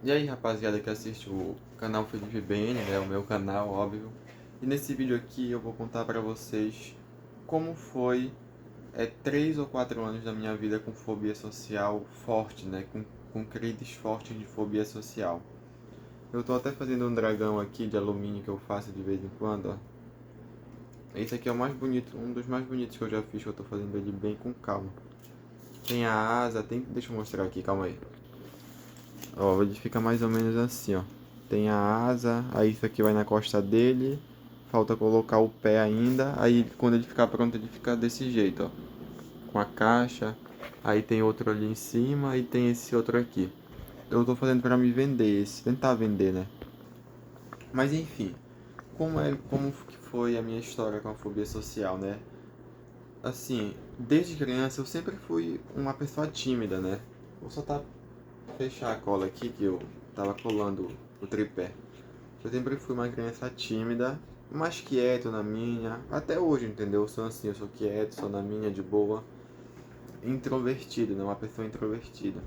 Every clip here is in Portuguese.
E aí, rapaziada que assiste o canal Felipe BN, né, o meu canal, óbvio. E nesse vídeo aqui eu vou contar pra vocês como foi 3 ou 4 anos da minha vida com fobia social forte, né, com crises fortes de fobia social. Eu tô até fazendo um dragão aqui de alumínio que eu faço de vez em quando, ó. Esse aqui é o mais bonito, um dos mais bonitos que eu já fiz, que eu tô fazendo ele bem com calma. Tem a asa, deixa eu mostrar aqui, calma aí. Ó, ele fica mais ou menos assim, ó. Tem a asa, aí isso aqui vai na costa dele. Falta colocar o pé ainda. Aí quando ele ficar pronto, ele fica desse jeito, ó. Com a caixa. Aí tem outro ali em cima e tem esse outro aqui. Eu tô fazendo pra me vender esse, tentar vender, né? Mas enfim, como que foi a minha história com a fobia social, né? Assim, desde criança eu sempre fui uma pessoa tímida, né? Vou só fechar a cola aqui que eu tava colando o tripé. Eu sempre fui uma criança tímida, mais quieto na minha, até hoje, entendeu? Eu sou assim, eu sou quieto, sou na minha, de boa, introvertido, né? Uma pessoa introvertida.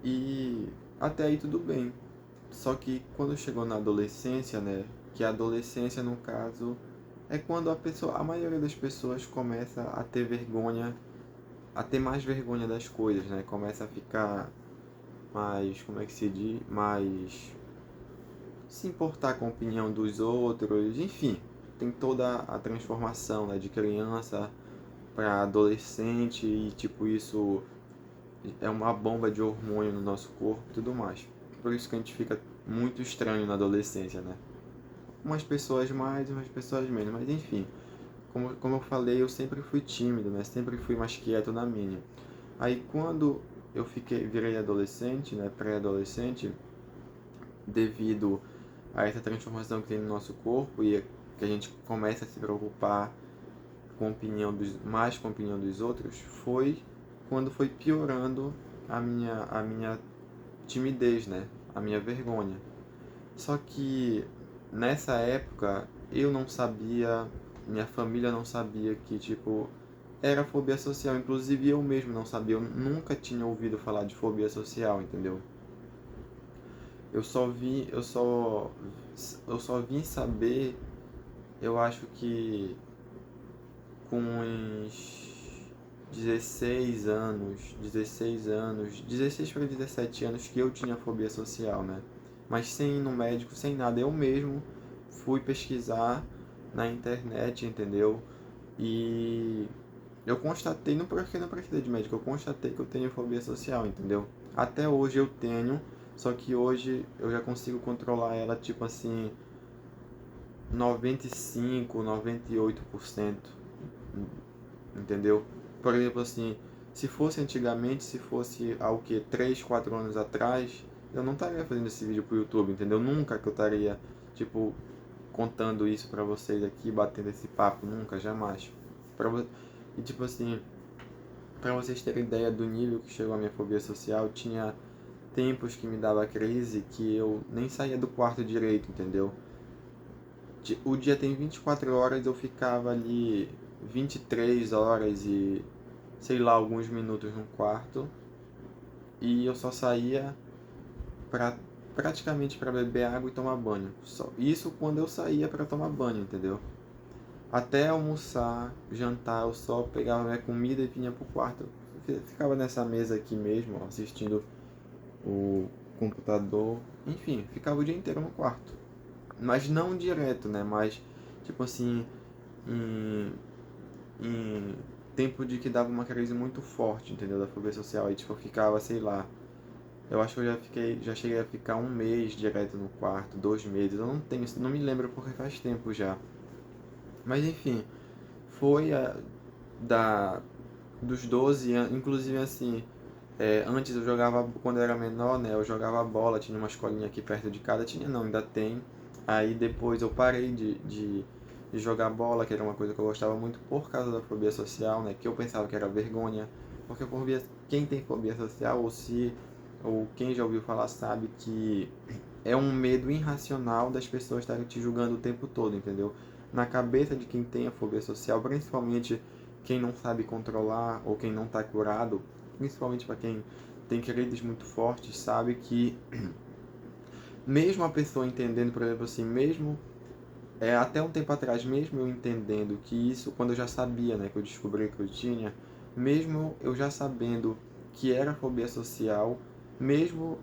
E até aí tudo bem. Só que quando chegou na adolescência, né? Que a adolescência, no caso, é quando a maioria das pessoas começa a ter vergonha, a ter mais vergonha das coisas, né? Começa a ficar mais, como é que se diz? Mais se importar com a opinião dos outros, enfim, tem toda a transformação, né, de criança para adolescente e tipo isso é uma bomba de hormônio no nosso corpo e tudo mais. Por isso que a gente fica muito estranho na adolescência, né? Umas pessoas mais, umas pessoas menos, mas enfim, como eu falei, eu sempre fui tímido, né? Sempre fui mais quieto na minha. Aí quando virei adolescente, né, pré-adolescente, devido a essa transformação que tem no nosso corpo e que a gente começa a se preocupar mais com a opinião dos outros, foi quando foi piorando a minha timidez, né? A minha vergonha. Só que nessa época eu não sabia, minha família não sabia que tipo era fobia social, inclusive eu mesmo não sabia, eu nunca tinha ouvido falar de fobia social, entendeu? Eu só vim saber, eu acho que com uns 16 para 17 anos que eu tinha fobia social, né? Mas sem ir no médico, sem nada, eu mesmo fui pesquisar na internet, entendeu? E eu constatei, não porque não precisei de médico, eu constatei que eu tenho fobia social, entendeu? Até hoje eu tenho, só que hoje eu já consigo controlar ela, tipo assim, 95, 98%, entendeu? Por exemplo, assim, se fosse antigamente, se fosse há o que, 3, 4 anos atrás, eu não estaria fazendo esse vídeo pro YouTube, entendeu? Nunca que eu estaria, tipo, contando isso pra vocês aqui, batendo esse papo, nunca, jamais. E tipo assim, pra vocês terem ideia do nível que chegou a minha fobia social, tinha tempos que me dava crise que eu nem saía do quarto direito, entendeu? O dia tem 24 horas, eu ficava ali 23 horas e sei lá, alguns minutos no quarto e eu só saía pra, praticamente para beber água e tomar banho. Isso quando eu saía para tomar banho, entendeu? Até almoçar, jantar, eu só pegava minha comida e vinha pro quarto. Ficava nessa mesa aqui mesmo, ó, assistindo o computador, enfim, ficava o dia inteiro no quarto. Mas não direto, né? Mas, tipo assim, em, em tempo de que dava uma crise muito forte, entendeu? Da fobia social. Aí, tipo, eu ficava, sei lá, eu acho que já cheguei a ficar um mês direto no quarto, 2 meses. Eu não me lembro porque faz tempo já. Mas, enfim, foi da, dos 12 anos, inclusive assim, antes eu jogava, quando eu era menor, né, eu jogava bola, tinha uma escolinha aqui perto de casa, tinha não, ainda tem. Aí depois eu parei de jogar bola, que era uma coisa que eu gostava muito por causa da fobia social, né, que eu pensava que era vergonha, porque quem tem fobia social, ou quem já ouviu falar sabe que é um medo irracional das pessoas estarem te julgando o tempo todo, entendeu? Na cabeça de quem tem a fobia social, principalmente quem não sabe controlar ou quem não está curado, principalmente para quem tem crises muito fortes, sabe que mesmo a pessoa entendendo, por exemplo, assim, mesmo até um tempo atrás, mesmo eu entendendo que isso, quando eu já sabia, né, que eu descobri que eu tinha, mesmo eu já sabendo que era fobia social, mesmo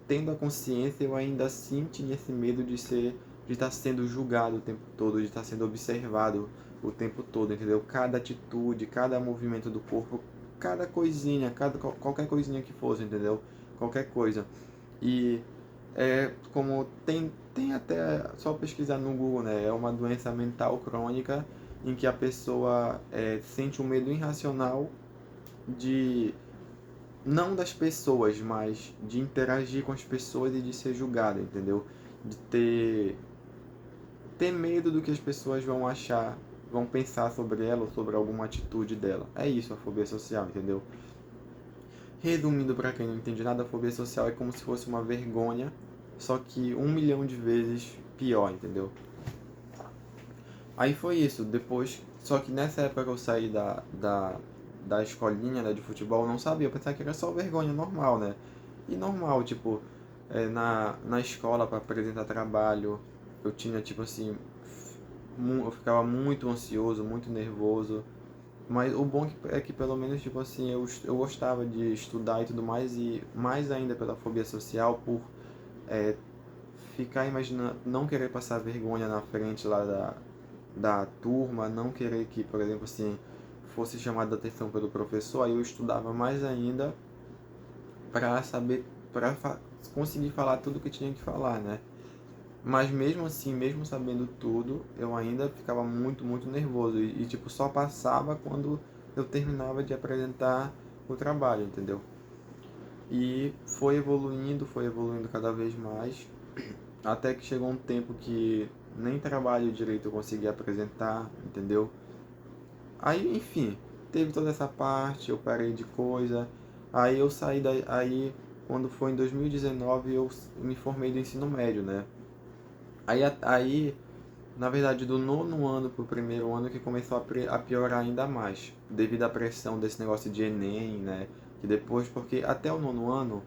tendo a consciência, eu ainda assim tinha esse medo de estar sendo julgado o tempo todo, de estar sendo observado o tempo todo, entendeu? Cada atitude, cada movimento do corpo, cada coisinha, qualquer coisinha que fosse, entendeu? Qualquer coisa. E como tem até, só pesquisar no Google, né? É uma doença mental crônica em que a pessoa sente um medo irracional de, não das pessoas, mas de interagir com as pessoas e de ser julgada, entendeu? De ter medo do que as pessoas vão achar, vão pensar sobre ela ou sobre alguma atitude dela. É isso a fobia social, entendeu? Resumindo para quem não entende nada, a fobia social é como se fosse uma vergonha, só que 1 milhão de vezes pior, entendeu? Aí foi isso, depois, só que nessa época que eu saí da escolinha, né, de futebol, eu não sabia, eu pensava que era só vergonha normal, né? E normal, tipo, na escola para apresentar trabalho, eu tinha, tipo assim, eu ficava muito ansioso, muito nervoso, mas o bom é que pelo menos, tipo assim, eu gostava de estudar e tudo mais, e mais ainda pela fobia social, por é, ficar imaginando, não querer passar vergonha na frente lá da turma, não querer que, por exemplo, assim, fosse chamada a atenção pelo professor, aí eu estudava mais ainda para saber, para conseguir falar tudo que tinha que falar, né? Mas mesmo assim, mesmo sabendo tudo, eu ainda ficava muito, muito nervoso. Tipo, só passava quando eu terminava de apresentar o trabalho, entendeu? E foi evoluindo cada vez mais, até que chegou um tempo que nem trabalho direito eu conseguia apresentar, entendeu? Aí, enfim, teve toda essa parte, eu parei de coisa. Aí eu saí daí, aí quando foi em 2019 eu me formei do ensino médio, né? Aí na verdade, do nono ano pro primeiro ano que começou a piorar ainda mais, devido à pressão desse negócio de Enem, né? Que depois, porque até o nono ano,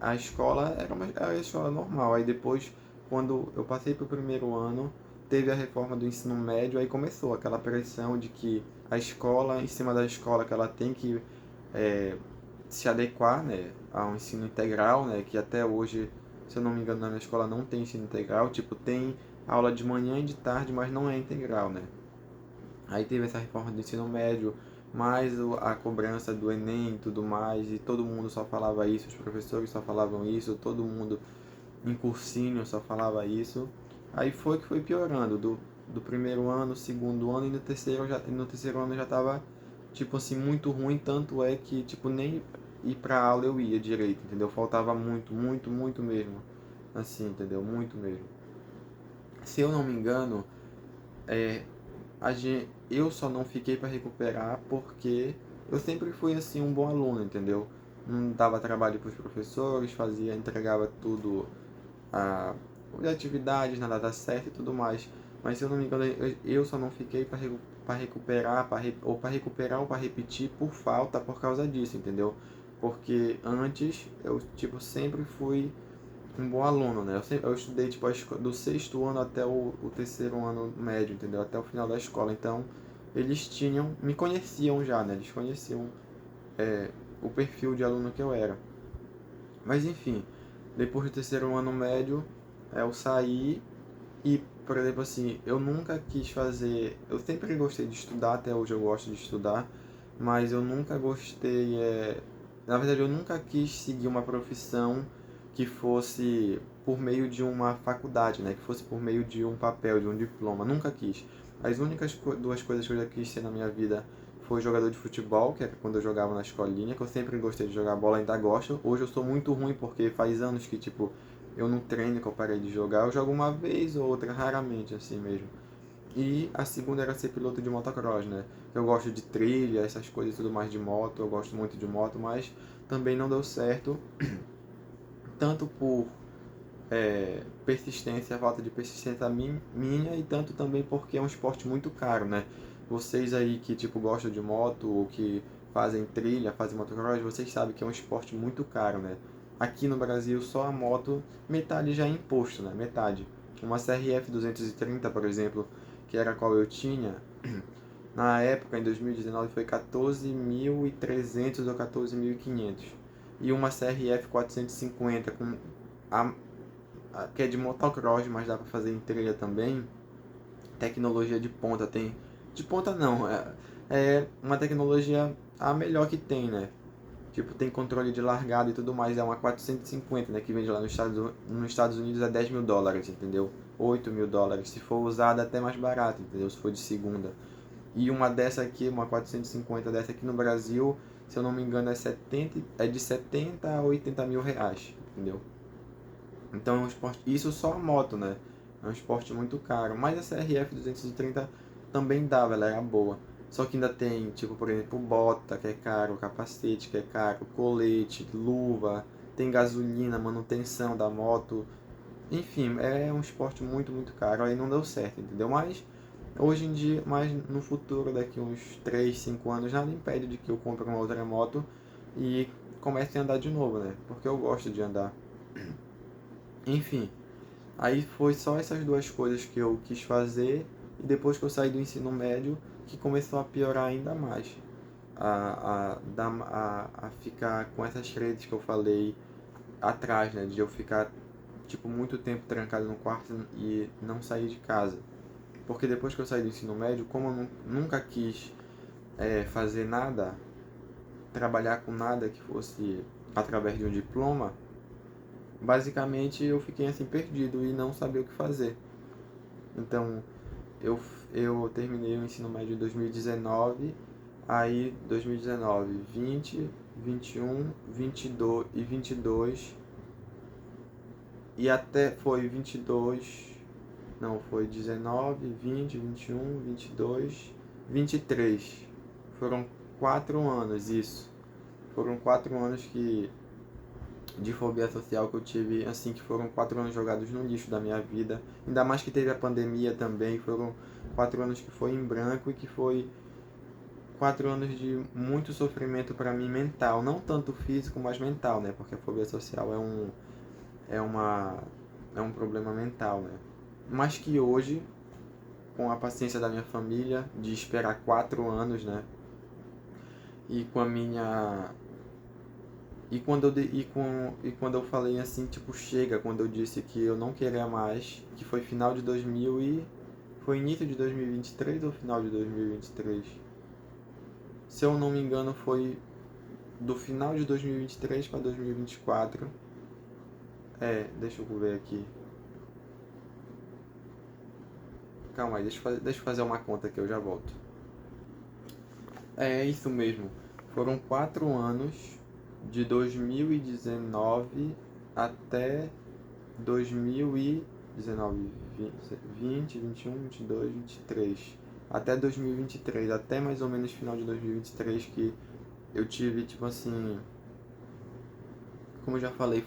a escola era a escola normal. Aí depois, quando eu passei pro primeiro ano, teve a reforma do ensino médio, aí começou aquela pressão de que a escola, em cima da escola, que ela tem que é, se adequar, né, ao ensino integral, né? Que até hoje, se eu não me engano, na minha escola não tem ensino integral, tipo, tem aula de manhã e de tarde, mas não é integral, né? Aí teve essa reforma do ensino médio, mais a cobrança do Enem e tudo mais, e todo mundo só falava isso, os professores só falavam isso, todo mundo em cursinho só falava isso. Aí foi que foi piorando, do primeiro ano, segundo ano, e no terceiro ano já tava, tipo assim, muito ruim, tanto é que, tipo, nem ir pra aula eu ia direito, entendeu? Faltava muito, muito, muito mesmo, assim, entendeu? Muito mesmo. Se eu não me engano, eu só não fiquei para recuperar porque eu sempre fui assim um bom aluno, entendeu? Não dava trabalho para os professores, entregava tudo de atividades na data certa e tudo mais. Mas se eu não me engano, eu só não fiquei para recuperar, ou para recuperar ou para repetir por falta por causa disso, entendeu? Porque antes eu tipo sempre fui um bom aluno, né? Eu estudei tipo do sexto ano até o terceiro ano médio, entendeu? Até o final da escola. Então, me conheciam já, né? Eles conheciam o perfil de aluno que eu era. Mas enfim, depois do terceiro ano médio, eu saí e, por exemplo, assim, eu nunca quis fazer. Eu sempre gostei de estudar, até hoje eu gosto de estudar, mas eu nunca gostei. Na verdade, eu nunca quis seguir uma profissão que fosse por meio de uma faculdade, né? Que fosse por meio de um papel, de um diploma. Nunca quis. As únicas duas coisas que eu já quis ser na minha vida foi jogador de futebol, que era quando eu jogava na escolinha, que eu sempre gostei de jogar bola, ainda gosto. Hoje eu sou muito ruim porque faz anos que, tipo, eu não treino, que eu parei de jogar. Eu jogo uma vez ou outra, raramente, assim mesmo. E a segunda era ser piloto de motocross, né? Eu gosto de trilha, essas coisas e tudo mais de moto, eu gosto muito de moto, mas também não deu certo, tanto por persistência, falta de persistência minha, e tanto também porque é um esporte muito caro, né? Vocês aí que tipo gostam de moto ou que fazem trilha, fazem motocross, vocês sabem que é um esporte muito caro, né? Aqui no Brasil, só a moto, metade já é imposto, né? Metade. Uma CRF 230, por exemplo, que era a qual eu tinha, na época, em 2019, foi 14.300 ou 14.500. E uma CRF 450, que é de motocross, mas dá para fazer em trilha também, tecnologia de ponta, tem... De ponta não, é uma tecnologia a melhor que tem, né? Tipo, tem controle de largada e tudo mais, é uma 450, né? Que vende lá nos Estados Unidos é US$ 10.000, entendeu? US$ 8.000. Se for usada, até mais barato, entendeu? Se for de segunda. E uma dessa aqui, uma 450 dessa aqui no Brasil, se eu não me engano, é de 70 a 80 mil reais, entendeu? Então é um esporte, isso só a moto, né? É um esporte muito caro. Mas a CRF 230 também dava, ela era boa. Só que ainda tem, tipo, por exemplo, bota, que é caro, capacete, que é caro, colete, luva, tem gasolina, manutenção da moto. Enfim, é um esporte muito, muito caro. Aí não deu certo, entendeu? Mas hoje em dia, mas no futuro, daqui uns 3 5 anos, nada impede de que eu compre uma outra moto e comece a andar de novo, né? Porque eu gosto de andar. Enfim, aí foi só essas duas coisas que eu quis fazer e depois que eu saí do ensino médio que começou a piorar ainda mais. A ficar com essas redes que eu falei atrás, né? De eu ficar tipo muito tempo trancado no quarto e não sair de casa. Porque depois que eu saí do ensino médio, como eu nunca quis fazer nada, trabalhar com nada que fosse através de um diploma, basicamente eu fiquei assim perdido e não sabia o que fazer. Então eu, eu terminei o ensino médio em 2019, aí 2019, 20, 21, 22 e 22 e até foi 22, não, foi 19, 20, 21, 22, 23. Foram 4 anos isso. Foram 4 anos de fobia social que eu tive, assim, que foram 4 anos jogados no lixo da minha vida. Ainda mais que teve a pandemia também, foram 4 anos que foi em branco e que foi 4 anos de muito sofrimento para mim mental, não tanto físico, mas mental, né? Porque a fobia social é uma é um problema mental, né? Mas que hoje, com a paciência da minha família, de esperar 4 anos, né? E com a minha e quando eu falei assim, tipo, chega, quando eu disse que eu não queria mais, que foi final de 2000 e foi início de 2023 ou final de 2023? Se eu não me engano, foi do final de 2023 para 2024. Deixa eu ver aqui. Calma aí, deixa eu fazer uma conta que eu já volto. É isso mesmo. Foram 4 anos, de 2019 até 2019, 20, 21, 22, 23. Até 2023, até mais ou menos final de 2023 que eu tive, tipo assim, como eu já falei,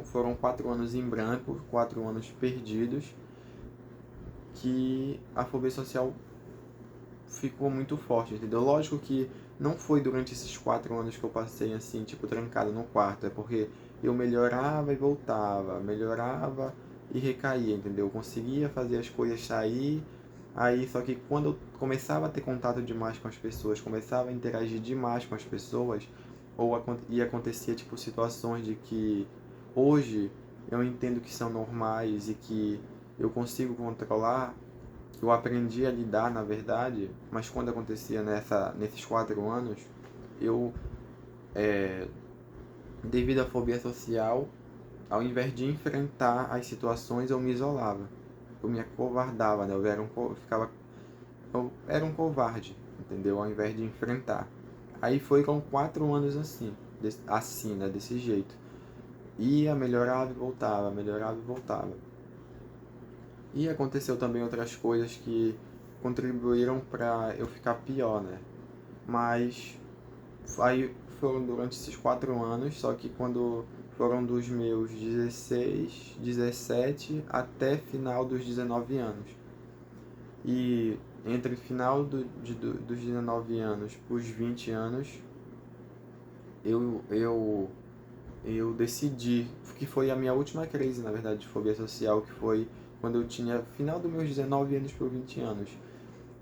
foram 4 anos em branco, 4 anos perdidos, que a fobia social ficou muito forte, entendeu? Lógico que não foi durante esses 4 anos que eu passei assim, tipo, trancado no quarto, é porque eu melhorava e voltava, melhorava e recaía, entendeu? Eu conseguia fazer as coisas sair, aí só que quando eu começava a ter contato demais com as pessoas, começava a interagir demais com as pessoas, e acontecia tipo situações de que hoje eu entendo que são normais e que eu consigo controlar, eu aprendi a lidar, na verdade, mas quando acontecia nesses 4 anos, eu, devido à fobia social, ao invés de enfrentar as situações, eu me isolava. Eu me acovardava, né? Eu era um covarde, entendeu? Ao invés de enfrentar. Aí foram 4 anos assim, né? Desse jeito. Ia, melhorava e voltava, melhorava e voltava. E aconteceu também outras coisas que contribuíram para eu ficar pior, né? Mas aí foram durante esses 4 anos, só que quando foram dos meus 16, 17 até final dos 19 anos. E entre final dos 19 anos para os 20 anos, eu decidi, que foi a minha última crise, na verdade, de fobia social, que foi quando eu tinha final dos meus 19 anos para 20 anos.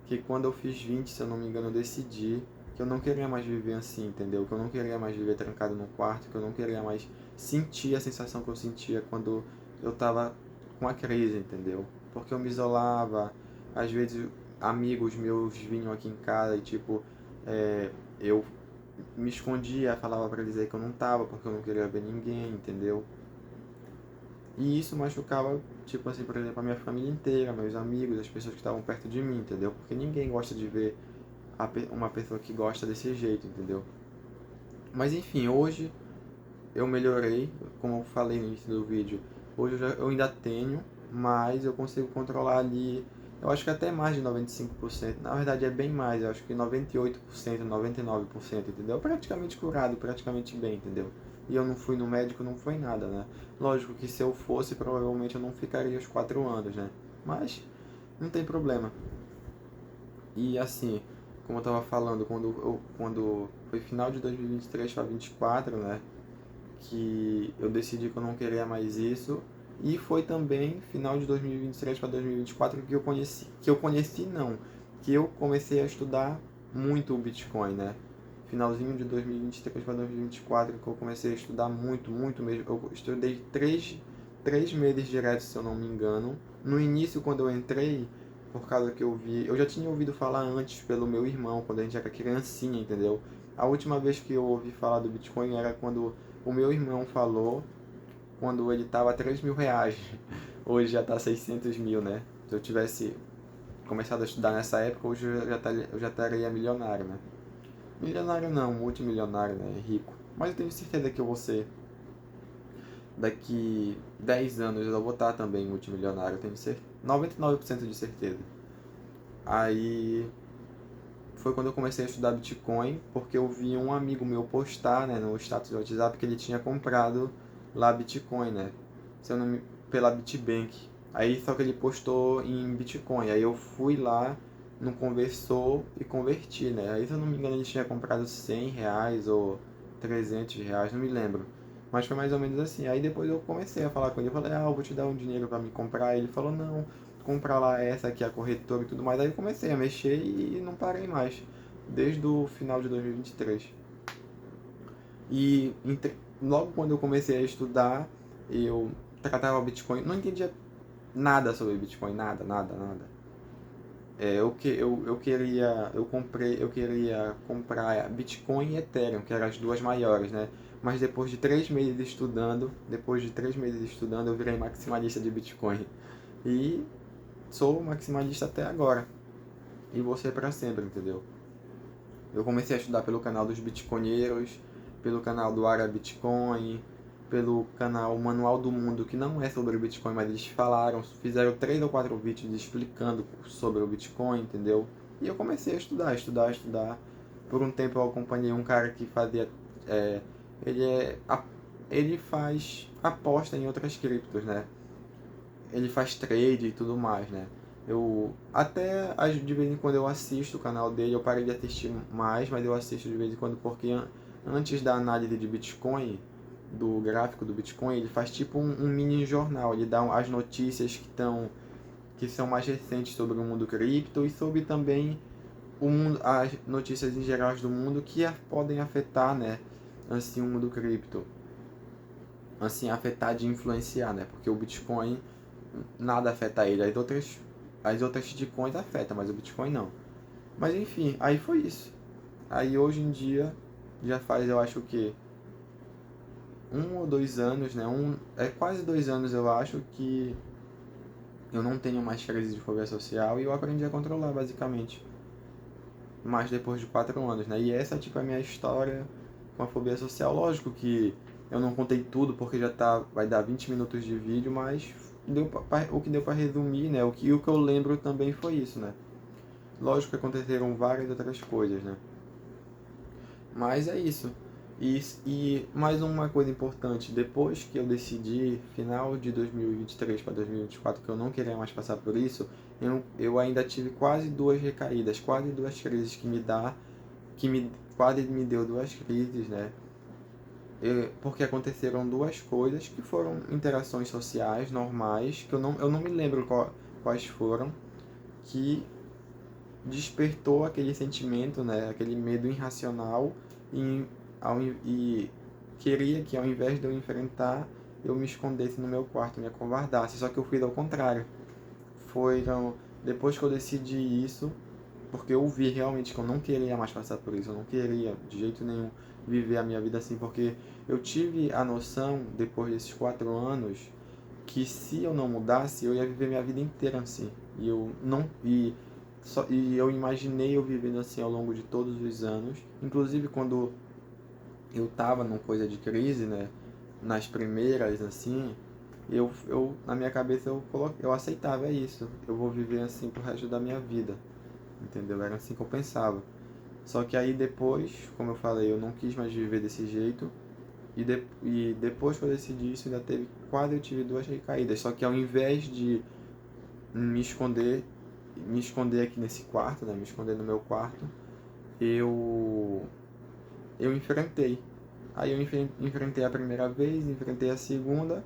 Que quando eu fiz 20, se eu não me engano, eu decidi que eu não queria mais viver assim, entendeu? Que eu não queria mais viver trancado no quarto, que eu não queria mais sentir a sensação que eu sentia quando eu tava com a crise, entendeu? Porque eu me isolava, às vezes amigos meus vinham aqui em casa e tipo, eu me escondia, falava pra eles aí que eu não tava, porque eu não queria ver ninguém, entendeu? E isso machucava, tipo assim, por exemplo, a minha família inteira, meus amigos, as pessoas que estavam perto de mim, entendeu? Porque ninguém gosta de ver uma pessoa que gosta desse jeito, entendeu? Mas enfim, hoje eu melhorei, como eu falei no início do vídeo. Hoje eu ainda tenho, mas eu consigo controlar ali, eu acho que até mais de 95%. Na verdade é bem mais, eu acho que 98%, 99%, entendeu? Praticamente curado, praticamente bem, entendeu? E eu não fui no médico, não foi nada, né? Lógico que se eu fosse, provavelmente eu não ficaria os 4 anos, né? Mas não tem problema. E assim, como eu tava falando, quando foi final de 2023 para 2024, né? Que eu decidi que eu não queria mais isso. E foi também final de 2023 para 2024 que eu conheci não, que eu comecei a estudar muito o Bitcoin, né? Finalzinho de 2023 para 2024 que eu comecei a estudar muito, muito mesmo. Eu estudei três meses direto, se eu não me engano. No início, quando eu entrei, por causa que eu já tinha ouvido falar antes pelo meu irmão, quando a gente era criancinha, entendeu? A última vez que eu ouvi falar do Bitcoin era quando o meu irmão falou, quando ele tava a 3 mil reais. Hoje já tá 600 mil, né? Se eu tivesse começado a estudar nessa época, hoje eu já estaria milionário, né? Milionário não, multimilionário, né? Rico. Mas eu tenho certeza que eu vou ser. Daqui 10 anos eu vou estar também multimilionário, eu tenho 99% de certeza. Aí foi quando eu comecei a estudar Bitcoin, porque eu vi um amigo meu postar, né, no status do WhatsApp que ele tinha comprado lá Bitcoin, né? Se eu não me... pela Bitbank. Aí só que ele postou em Bitcoin. Aí eu fui lá, não conversou e converti, né? Aí se eu não me engano ele tinha comprado 100 reais ou 300 reais, não me lembro. Mas foi mais ou menos assim. Aí depois eu comecei a falar com ele. Eu falei, eu vou te dar um dinheiro para me comprar. Ele falou, não, comprar lá essa aqui, a corretora e tudo mais. Aí eu comecei a mexer e não parei mais. Desde o final de 2023. E logo quando eu comecei a estudar, eu tratava o Bitcoin. Não entendia nada sobre Bitcoin, nada, nada, nada. Eu queria comprar Bitcoin e Ethereum, que eram as duas maiores, né? Mas depois de 3 meses estudando, eu virei maximalista de Bitcoin. E sou maximalista até agora. E vou ser para sempre, entendeu? Eu comecei a estudar pelo canal dos Bitcoinheiros, pelo canal do Ara Bitcoin, pelo canal Manual do Mundo, que não é sobre o Bitcoin, mas eles fizeram 3 ou 4 vídeos explicando sobre o Bitcoin, entendeu? E eu comecei a estudar, estudar, estudar. Por um tempo eu acompanhei um cara que fazia. É, ele, é, ele faz aposta em outras criptos, né? Ele faz trade e tudo mais, né? Eu até de vez em quando eu assisto o canal dele, eu parei de assistir mais, mas eu assisto de vez em quando porque antes da análise de Bitcoin, do gráfico do Bitcoin, ele faz tipo um mini jornal, ele dá as notícias que são mais recentes sobre o mundo cripto e sobre também o mundo, as notícias em geral do mundo que podem afetar, né, assim o mundo cripto, assim afetar de influenciar, né? Porque o Bitcoin nada afeta ele. As outras shitcoins afetam, mas o Bitcoin não. Mas enfim, aí foi isso. Aí hoje em dia, já faz eu acho que 1 ou 2 anos, né? Quase 2 anos eu acho que eu não tenho mais crise de fobia social e eu aprendi a controlar basicamente. Mas depois de 4 anos, né? E essa tipo é a minha história com a fobia social. Lógico que eu não contei tudo porque vai dar 20 minutos de vídeo, mas o que deu para resumir, né? O que eu lembro também foi isso, né? Lógico que aconteceram várias outras coisas, né? Mas é isso. E mais uma coisa importante, depois que eu decidi, final de 2023 para 2024, que eu não queria mais passar por isso, eu ainda tive quase 2 recaídas, quase 2 crises que quase me deu 2 crises, né? porque aconteceram duas coisas que foram interações sociais normais, que eu não me lembro quais foram, que despertou aquele sentimento, né, aquele medo irracional e, e queria que ao invés de eu enfrentar, eu me escondesse no meu quarto, me acovardasse, só que eu fiz ao contrário. Foram depois que eu decidi isso, porque eu vi realmente que eu não queria mais passar por isso, eu não queria de jeito nenhum viver a minha vida assim, porque eu tive a noção, depois desses 4 anos, que se eu não mudasse, eu ia viver minha vida inteira assim. E eu não e eu imaginei eu vivendo assim ao longo de todos os anos, inclusive quando eu tava numa coisa de crise, né, nas primeiras assim, eu na minha cabeça eu aceitava, é isso, eu vou viver assim pro resto da minha vida, entendeu? Era assim que eu pensava. Só que aí depois, como eu falei, eu não quis mais viver desse jeito. E depois que eu decidi isso, ainda teve, quase eu tive duas recaídas. Só que ao invés de me esconder, me esconder aqui nesse quarto, né, me esconder no meu quarto, eu, eu enfrentei. Aí eu enfrentei a primeira vez, enfrentei a segunda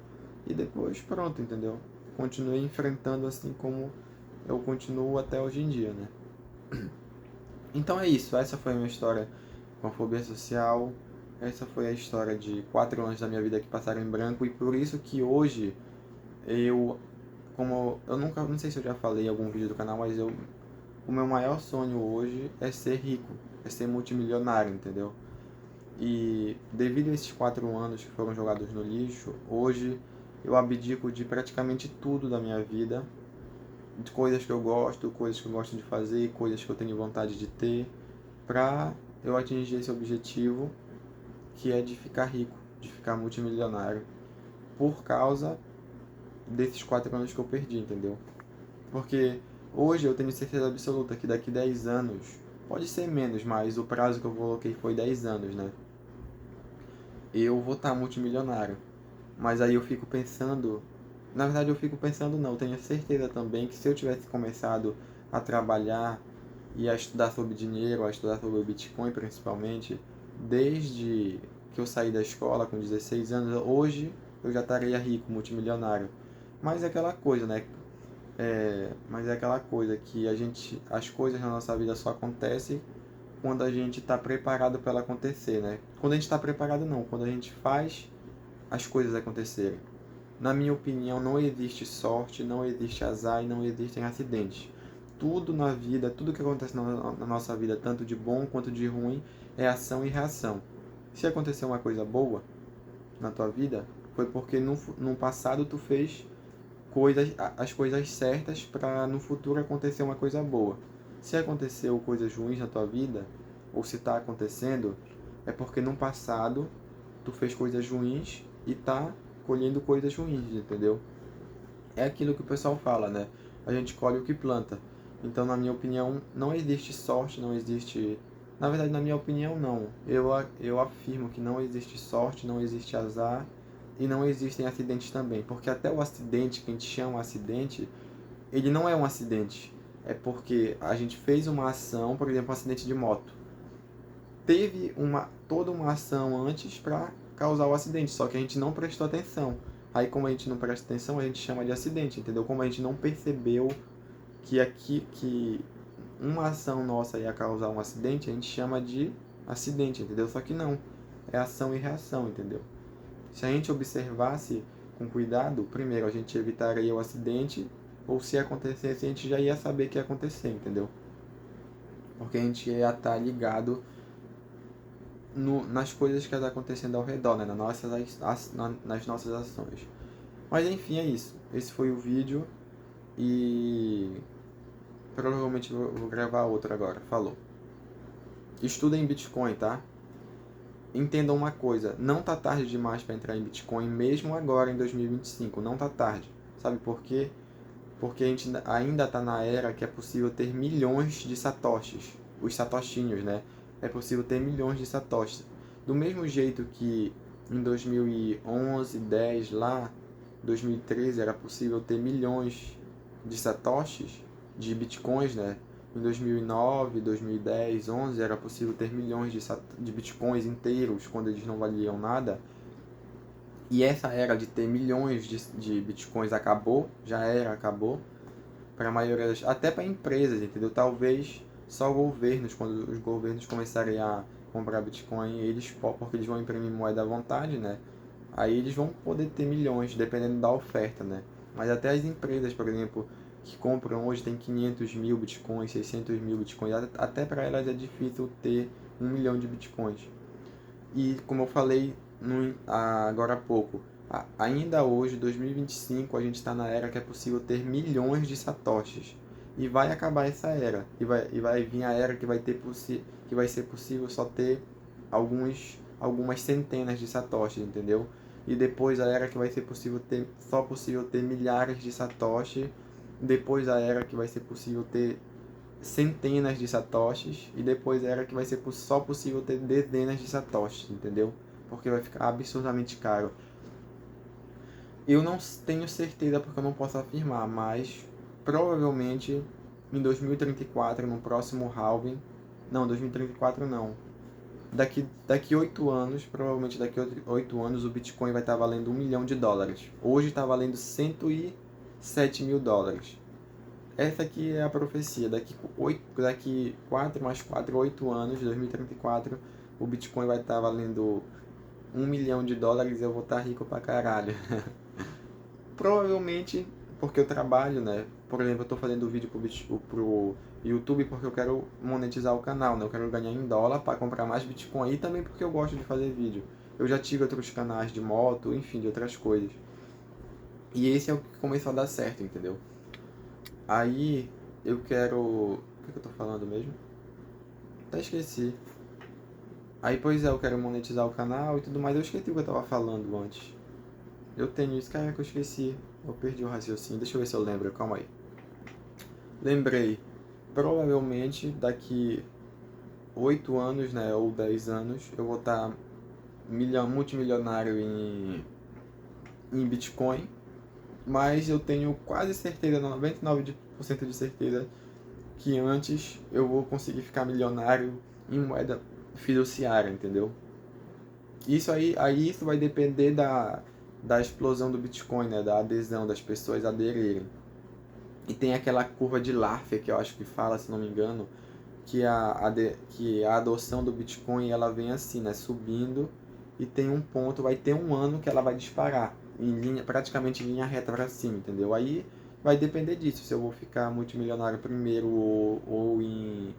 e depois pronto, entendeu? Continuei enfrentando assim como eu continuo até hoje em dia, né? Então é isso, essa foi a minha história com a fobia social. Essa foi a história de 4 anos da minha vida que passaram em branco e por isso que hoje eu, como eu nunca, não sei se eu já falei em algum vídeo do canal, mas o meu maior sonho hoje é ser rico, é ser multimilionário, entendeu? E devido a esses 4 anos que foram jogados no lixo, hoje eu abdico de praticamente tudo da minha vida, de coisas que eu gosto, coisas que eu gosto de fazer, coisas que eu tenho vontade de ter, pra eu atingir esse objetivo que é de ficar rico, de ficar multimilionário, por causa desses 4 anos que eu perdi, entendeu? Porque hoje eu tenho certeza absoluta que daqui 10 anos, pode ser menos, mas o prazo que eu coloquei foi 10 anos, né? Eu vou estar multimilionário. Mas aí eu fico pensando, na verdade eu fico pensando não, eu tenho certeza também que se eu tivesse começado a trabalhar e a estudar sobre dinheiro, a estudar sobre o Bitcoin principalmente, desde que eu saí da escola com 16 anos, hoje eu já estaria rico, multimilionário. Mas é aquela coisa, né? Mas é aquela coisa que as coisas na nossa vida só acontecem quando a gente está preparado para ela acontecer, né? Quando a gente está preparado não, quando a gente faz as coisas acontecerem. Na minha opinião, não existe sorte, não existe azar e não existem acidentes. Tudo na vida, tudo que acontece na nossa vida, tanto de bom quanto de ruim, é ação e reação. Se aconteceu uma coisa boa na tua vida, foi porque no passado tu fez as coisas certas para no futuro acontecer uma coisa boa. Se aconteceu coisas ruins na tua vida, ou se está acontecendo, é porque no passado tu fez coisas ruins e tá colhendo coisas ruins, entendeu? É aquilo que o pessoal fala, né? A gente colhe o que planta. Então, na minha opinião, não existe sorte, não existe. Na verdade, na minha opinião, não. Eu afirmo que não existe sorte, não existe azar e não existem acidentes também. Porque até o acidente, que a gente chama acidente, ele não é um acidente. É porque a gente fez uma ação, por exemplo, um acidente de moto. Teve toda uma ação antes para causar o acidente, só que a gente não prestou atenção. Aí, como a gente não presta atenção, a gente chama de acidente, entendeu? Como a gente não percebeu que uma ação nossa ia causar um acidente, a gente chama de acidente, entendeu? Só que não, é ação e reação, entendeu? Se a gente observasse com cuidado, primeiro a gente evitaria o acidente, ou se acontecesse, a gente já ia saber que ia acontecer, entendeu? Porque a gente ia estar ligado nas coisas que estão acontecendo ao redor, né? Nas nossas ações. Mas enfim, é isso. Esse foi o vídeo e provavelmente vou gravar outro agora. Falou. Estudem Bitcoin, tá? Entendam uma coisa, não tá tarde demais para entrar em Bitcoin, mesmo agora em 2025, não tá tarde. Sabe por quê? Porque a gente ainda está na era que é possível ter milhões de satoshis, os satoshinhos, né? É possível ter milhões de satoshis. Do mesmo jeito que em 2011, 10 lá, 2013 era possível ter milhões de satoshis, de bitcoins, né? em 2009, 2010, 11 era possível ter milhões de bitcoins inteiros quando eles não valiam nada. E essa era de ter milhões de bitcoins acabou, acabou. Para a maioria até para empresas, entendeu? Talvez só governos, quando os governos começarem a comprar bitcoin, porque eles vão imprimir moeda à vontade, né? Aí eles vão poder ter milhões, dependendo da oferta, né? Mas até as empresas, por exemplo, que compram hoje tem 500 mil bitcoins, 600 mil bitcoins, até para elas é difícil ter 1 milhão de bitcoins. E como eu falei agora há pouco, ainda hoje, 2025, a gente está na era que é possível ter milhões de satoshis. E vai acabar essa era. E vai vir a era que que vai ser possível só ter algumas centenas de satoshis, entendeu? E depois a era que vai ser possível ter milhares de satoshis. Depois a era que vai ser possível ter centenas de satoshis, e depois era que vai ser só possível ter dezenas de satoshis, entendeu? Porque vai ficar absurdamente caro. Eu não tenho certeza porque eu não posso afirmar, mas provavelmente em 2034, no próximo halving, não, 2034 não. Daqui 8 anos, provavelmente daqui 8 anos, o Bitcoin vai estar valendo $1 milhão. Hoje está valendo 107 mil dólares. Essa aqui é a profecia. Daqui 4 mais 4, 8 anos, 2034, o Bitcoin vai estar valendo $1 milhão e eu vou estar rico pra caralho. Provavelmente porque eu trabalho, né? Por exemplo, eu estou fazendo vídeo pro YouTube porque eu quero monetizar o canal, né? Eu quero ganhar em dólar para comprar mais Bitcoin e também porque eu gosto de fazer vídeo. Eu já tive outros canais de moto, enfim, de outras coisas. E esse é o que começou a dar certo, entendeu? Aí eu quero. O que eu tô falando mesmo? Até esqueci. Aí, pois é, eu quero monetizar o canal e tudo mais. Eu esqueci o que eu tava falando antes. Eu tenho isso, cara, que eu esqueci. Eu perdi o raciocínio. Deixa eu ver se eu lembro. Calma aí. Lembrei. Provavelmente daqui 8 anos, né, ou 10 anos, eu vou estar multimilionário em Bitcoin. Mas eu tenho quase certeza, 99% de certeza, que antes eu vou conseguir ficar milionário em moeda fiduciária, entendeu? Aí isso vai depender da explosão do Bitcoin, né? Da adesão, das pessoas aderirem. E tem aquela curva de Laffer que eu acho que fala, se não me engano, que a adoção do Bitcoin ela vem assim, né? Subindo, e tem um ponto, vai ter um ano que ela vai disparar praticamente em linha reta para cima, entendeu? Aí vai depender disso, se eu vou ficar multimilionário primeiro ou em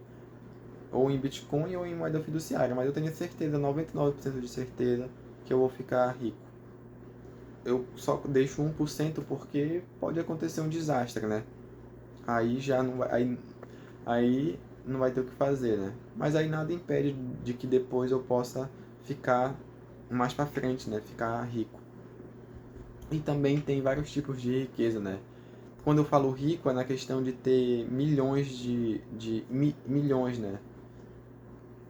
Bitcoin ou em moeda fiduciária, mas eu tenho certeza, 99% de certeza, que eu vou ficar rico. Eu só deixo 1% porque pode acontecer um desastre, né? Aí já não vai, aí não vai ter o que fazer, né? Mas aí nada impede de que depois eu possa ficar mais para frente, né? Ficar rico. E também tem vários tipos de riqueza, né? Quando eu falo rico é na questão de ter milhões, né?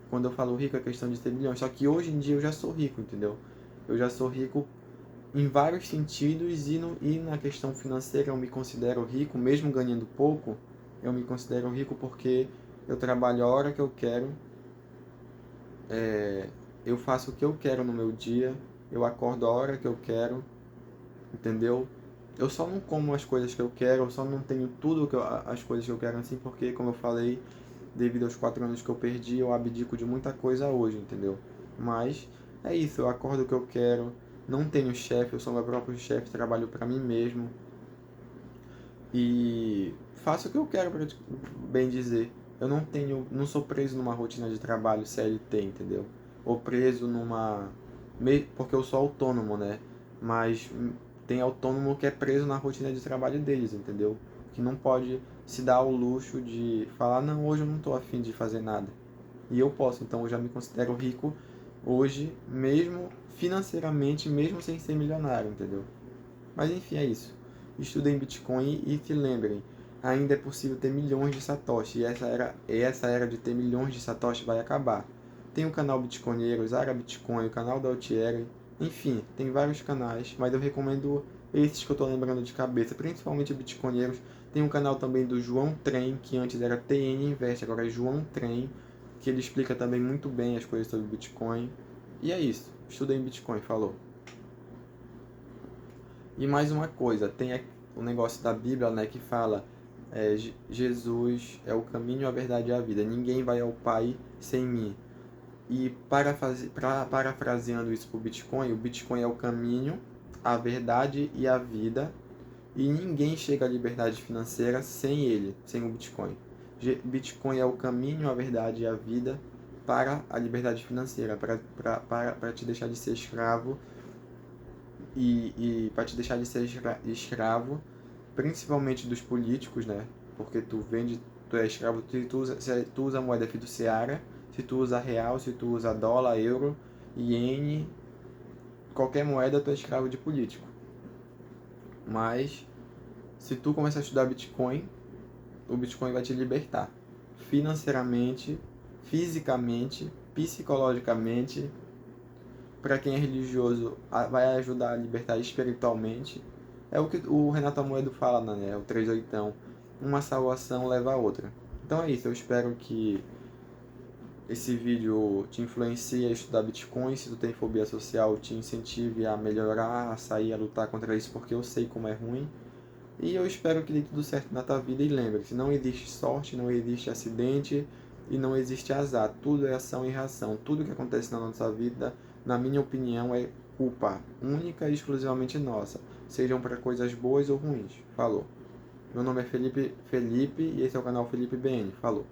Quando eu falo rico é questão de ter milhões. Só que hoje em dia eu já sou rico, entendeu? Eu já sou rico em vários sentidos e na questão financeira eu me considero rico, mesmo ganhando pouco, eu me considero rico porque eu trabalho a hora que eu quero, eu faço o que eu quero no meu dia, eu acordo a hora que eu quero, entendeu? Eu só não como as coisas que eu quero, eu só não tenho as coisas que eu quero assim porque, como eu falei, devido aos 4 anos que eu perdi, eu abdico de muita coisa hoje, entendeu? Mas é isso, eu acordo o que eu quero, não tenho chefe, eu sou meu próprio chefe, trabalho para mim mesmo e faço o que eu quero, para bem dizer. Eu não sou preso numa rotina de trabalho CLT, entendeu? Ou preso porque eu sou autônomo, né? Mas tem autônomo que é preso na rotina de trabalho deles, entendeu? Que não pode se dar ao luxo de falar, não, hoje eu não estou afim de fazer nada. E eu posso, então eu já me considero rico hoje, mesmo financeiramente, mesmo sem ser milionário, entendeu? Mas enfim, é isso. Estudem Bitcoin e se lembrem, ainda é possível ter milhões de satoshi, e essa era de ter milhões de satoshi vai acabar. Tem o canal Bitcoinheiros, Ara Bitcoin, o canal da Altieri, enfim, tem vários canais, mas eu recomendo esses que eu estou lembrando de cabeça, principalmente o Bitcoinheiros, Tem um canal também do João Trem, que antes era TN Invest, agora é João Trem, que ele explica também muito bem as coisas sobre Bitcoin. E é isso. Estudem Bitcoin, falou. E mais uma coisa, tem o negócio da Bíblia, né, que fala Jesus é o caminho, a verdade e a vida. Ninguém vai ao Pai sem mim. E parafraseando isso para o Bitcoin é o caminho, a verdade e a vida. E ninguém chega à liberdade financeira sem ele, sem o Bitcoin. Bitcoin é o caminho, a verdade e a vida para a liberdade financeira, para te deixar de ser escravo e para te deixar de ser escravo, principalmente dos políticos, né? Porque tu é escravo se tu usa moeda fiduciária, se tu usa real, se tu usa dólar, euro, iene, qualquer moeda tu é escravo de político. Mas se tu começar a estudar Bitcoin, o Bitcoin vai te libertar financeiramente, fisicamente, psicologicamente. Para quem é religioso, vai ajudar a libertar espiritualmente. É o que o Renato Amoedo fala, né? O 38. Uma salvação leva a outra. Então é isso, eu espero que esse vídeo te influencie a estudar Bitcoin. Se tu tem fobia social, te incentive a melhorar, a sair, a lutar contra isso, porque eu sei como é ruim. E eu espero que dê tudo certo na tua vida. E lembre-se, não existe sorte, não existe acidente e não existe azar. Tudo é ação e reação. Tudo que acontece na nossa vida, na minha opinião, é culpa única e exclusivamente nossa. Sejam para coisas boas ou ruins. Falou. Meu nome é Felipe e esse é o canal Felipe BN. Falou.